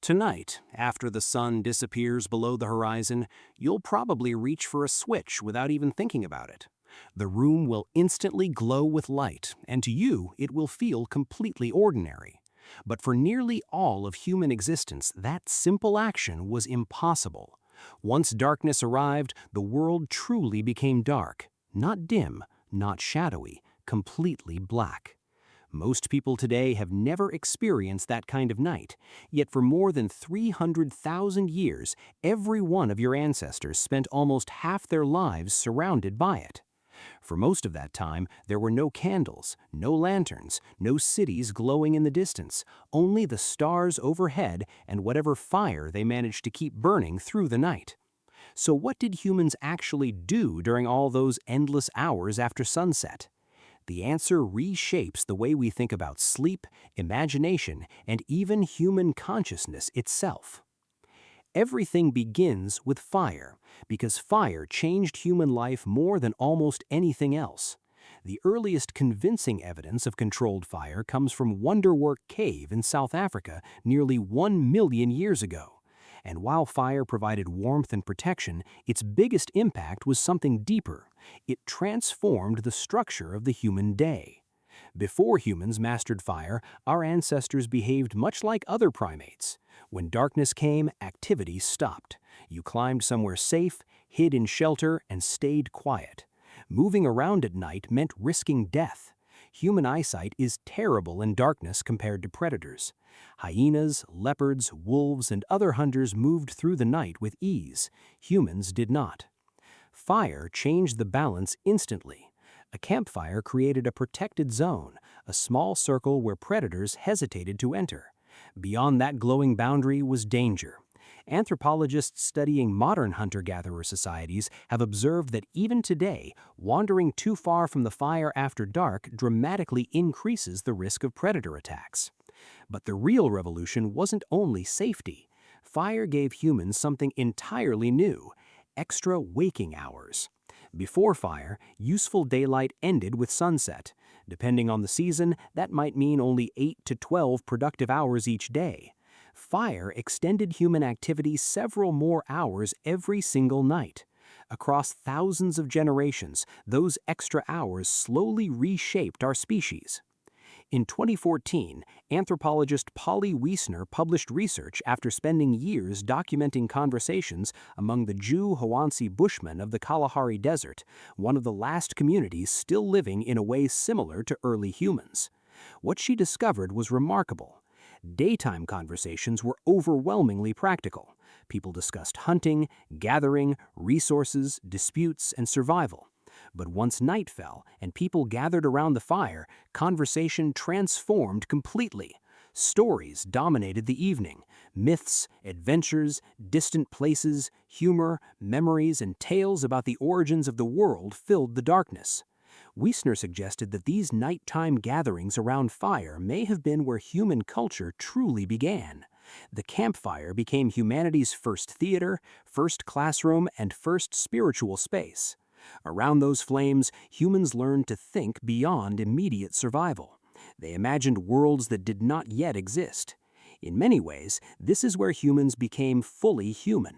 Tonight, after the sun disappears below the horizon, you'll probably reach for a switch without even thinking about it. The room will instantly glow with light, and to you, it will feel completely ordinary. But for nearly all of human existence, that simple action was impossible. Once darkness arrived, the world truly became dark. Not dim, not shadowy, completely black. Most people today have never experienced that kind of night, yet for more than 300,000 years, every one of your ancestors spent almost half their lives surrounded by it. For most of that time, there were no candles, no lanterns, no cities glowing in the distance, only the stars overhead and whatever fire they managed to keep burning through the night. So what did humans actually do during all those endless hours after sunset? The answer reshapes the way we think about sleep, imagination, and even human consciousness itself. Everything begins with fire, because fire changed human life more than almost anything else. The earliest convincing evidence of controlled fire comes from Wonderwork Cave in South Africa nearly 1 million years ago. And while fire provided warmth and protection, its biggest impact was something deeper. It transformed the structure of the human day. Before humans mastered fire, our ancestors behaved much like other primates. When darkness came, activity stopped. You climbed somewhere safe, hid in shelter, and stayed quiet. Moving around at night meant risking death. Human eyesight is terrible in darkness compared to predators. Hyenas, leopards, wolves, and other hunters moved through the night with ease. Humans did not. Fire changed the balance instantly. A campfire created a protected zone, a small circle where predators hesitated to enter. Beyond that glowing boundary was danger. Anthropologists studying modern hunter-gatherer societies have observed that even today, wandering too far from the fire after dark dramatically increases the risk of predator attacks. But the real revolution wasn't only safety. Fire gave humans something entirely new: extra waking hours. Before fire, useful daylight ended with sunset. Depending on the season, that might mean only 8 to 12 productive hours each day. Fire extended human activity several more hours every single night. Across thousands of generations, those extra hours slowly reshaped our species. In 2014, anthropologist Polly Wiesner published research after spending years documenting conversations among the Jew-Hoansi Bushmen of the Kalahari Desert, one of the last communities still living in a way similar to early humans. What she discovered was remarkable. Daytime conversations were overwhelmingly practical. People discussed hunting, gathering, resources, disputes, and survival. But once night fell and people gathered around the fire, conversation transformed completely. Stories dominated the evening. Myths, adventures, distant places, humor, memories, and tales about the origins of the world filled the darkness. Wiesner suggested that these nighttime gatherings around fire may have been where human culture truly began. The campfire became humanity's first theater, first classroom, and first spiritual space. Around those flames, humans learned to think beyond immediate survival. They imagined worlds that did not yet exist. In many ways, this is where humans became fully human.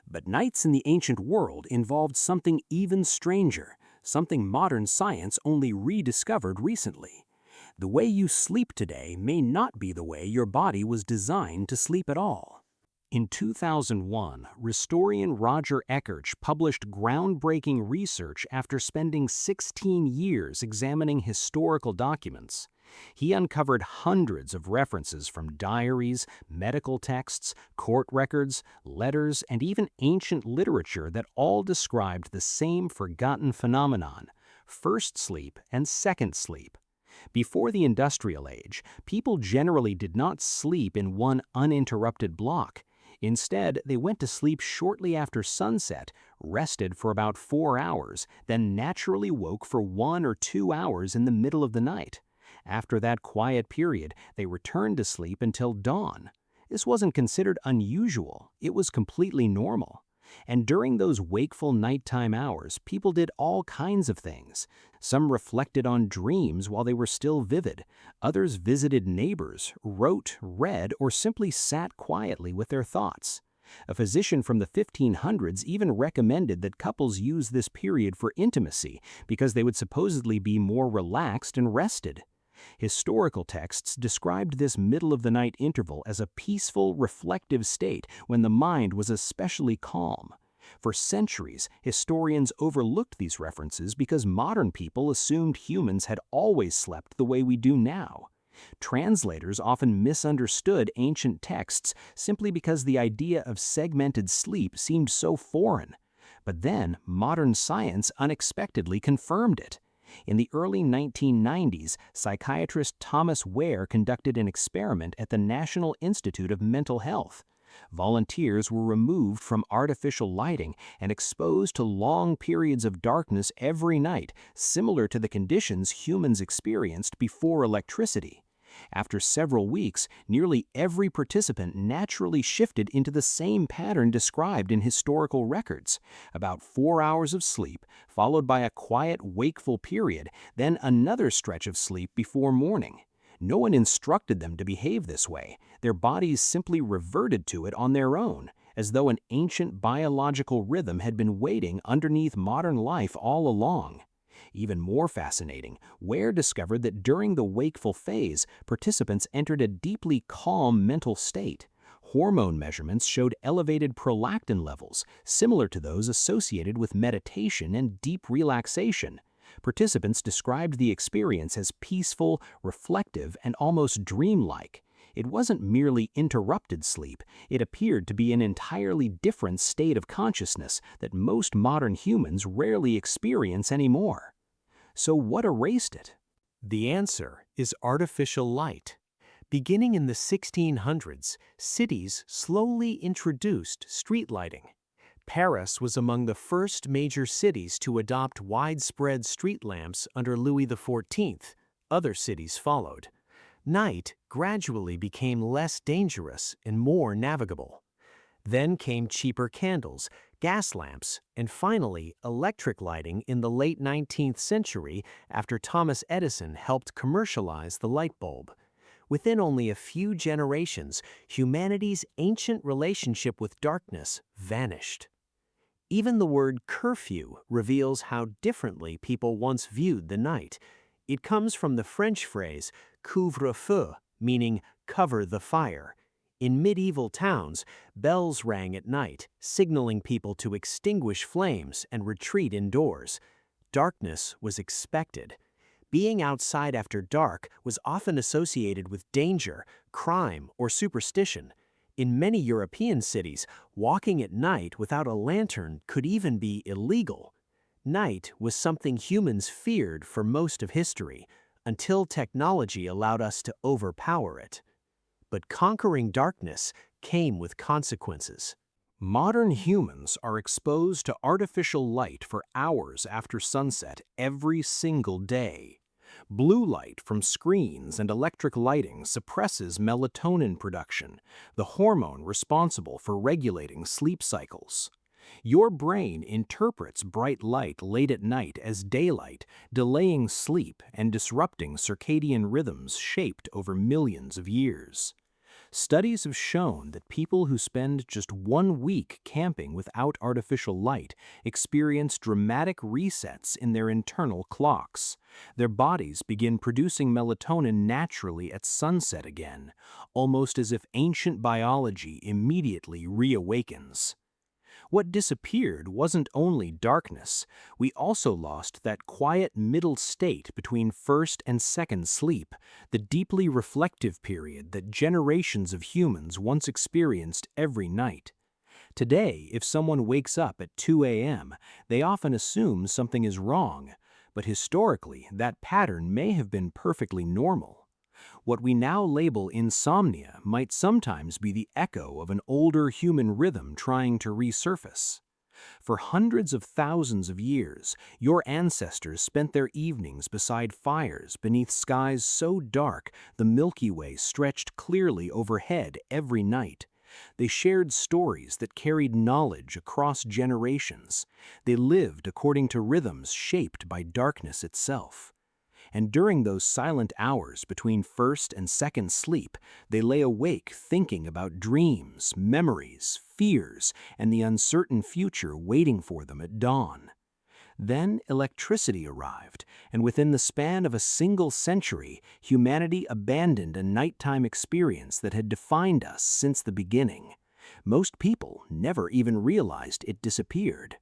But nights in the ancient world involved something even stranger, something modern science only rediscovered recently. The way you sleep today may not be the way your body was designed to sleep at all. In 2001, historian Roger Eckertz published groundbreaking research after spending 16 years examining historical documents. He uncovered hundreds of references from diaries, medical texts, court records, letters, and even ancient literature that all described the same forgotten phenomenon: first sleep and second sleep. Before the industrial age, people generally did not sleep in one uninterrupted block. Instead, they went to sleep shortly after sunset, rested for about 4 hours, then naturally woke for 1 or 2 hours in the middle of the night. After that quiet period, they returned to sleep until dawn. This wasn't considered unusual, it was completely normal. And during those wakeful nighttime hours, people did all kinds of things. Some reflected on dreams while they were still vivid. Others visited neighbors, wrote, read, or simply sat quietly with their thoughts. A physician from the 1500s even recommended that couples use this period for intimacy because they would supposedly be more relaxed and rested. Historical texts described this middle-of-the-night interval as a peaceful, reflective state when the mind was especially calm. For centuries, historians overlooked these references because modern people assumed humans had always slept the way we do now. Translators often misunderstood ancient texts simply because the idea of segmented sleep seemed so foreign. But then, modern science unexpectedly confirmed it. In the early 1990s, psychiatrist Thomas Ware conducted an experiment at the National Institute of Mental Health. Volunteers were removed from artificial lighting and exposed to long periods of darkness every night, similar to the conditions humans experienced before electricity. After several weeks, nearly every participant naturally shifted into the same pattern described in historical records: about 4 hours of sleep, followed by a quiet, wakeful period, then another stretch of sleep before morning. No one instructed them to behave this way. Their bodies simply reverted to it on their own, as though an ancient biological rhythm had been waiting underneath modern life all along. Even more fascinating, Ware discovered that during the wakeful phase, participants entered a deeply calm mental state. Hormone measurements showed elevated prolactin levels, similar to those associated with meditation and deep relaxation. Participants described the experience as peaceful, reflective, and almost dreamlike. It wasn't merely interrupted sleep, it appeared to be an entirely different state of consciousness that most modern humans rarely experience anymore. So what erased it? The answer is artificial light. Beginning in the 1600s, cities slowly introduced street lighting. Paris was among the first major cities to adopt widespread street lamps under Louis XIV. Other cities followed. Night gradually became less dangerous and more navigable. Then came cheaper candles, gas lamps, and finally electric lighting in the late 19th century after Thomas Edison helped commercialize the light bulb. Within only a few generations, humanity's ancient relationship with darkness vanished. Even the word curfew reveals how differently people once viewed the night. It comes from the French phrase couvre-feu, meaning cover the fire. In medieval towns, bells rang at night, signaling people to extinguish flames and retreat indoors. Darkness was expected. Being outside after dark was often associated with danger, crime, or superstition. In many European cities, walking at night without a lantern could even be illegal. Night was something humans feared for most of history, until technology allowed us to overpower it. But conquering darkness came with consequences. Modern humans are exposed to artificial light for hours after sunset every single day. Blue light from screens and electric lighting suppresses melatonin production, the hormone responsible for regulating sleep cycles. Your brain interprets bright light late at night as daylight, delaying sleep and disrupting circadian rhythms shaped over millions of years. Studies have shown that people who spend just 1 week camping without artificial light experience dramatic resets in their internal clocks. Their bodies begin producing melatonin naturally at sunset again, almost as if ancient biology immediately reawakens. What disappeared wasn't only darkness. We also lost that quiet middle state between first and second sleep, the deeply reflective period that generations of humans once experienced every night. Today, if someone wakes up at 2 a.m., they often assume something is wrong, but historically, that pattern may have been perfectly normal. What we now label insomnia might sometimes be the echo of an older human rhythm trying to resurface. For hundreds of thousands of years, your ancestors spent their evenings beside fires beneath skies so dark the Milky Way stretched clearly overhead every night. They shared stories that carried knowledge across generations. They lived according to rhythms shaped by darkness itself. And during those silent hours between first and second sleep, they lay awake thinking about dreams, memories, fears, and the uncertain future waiting for them at dawn. Then electricity arrived, and within the span of a single century, humanity abandoned a nighttime experience that had defined us since the beginning. Most people never even realized it disappeared.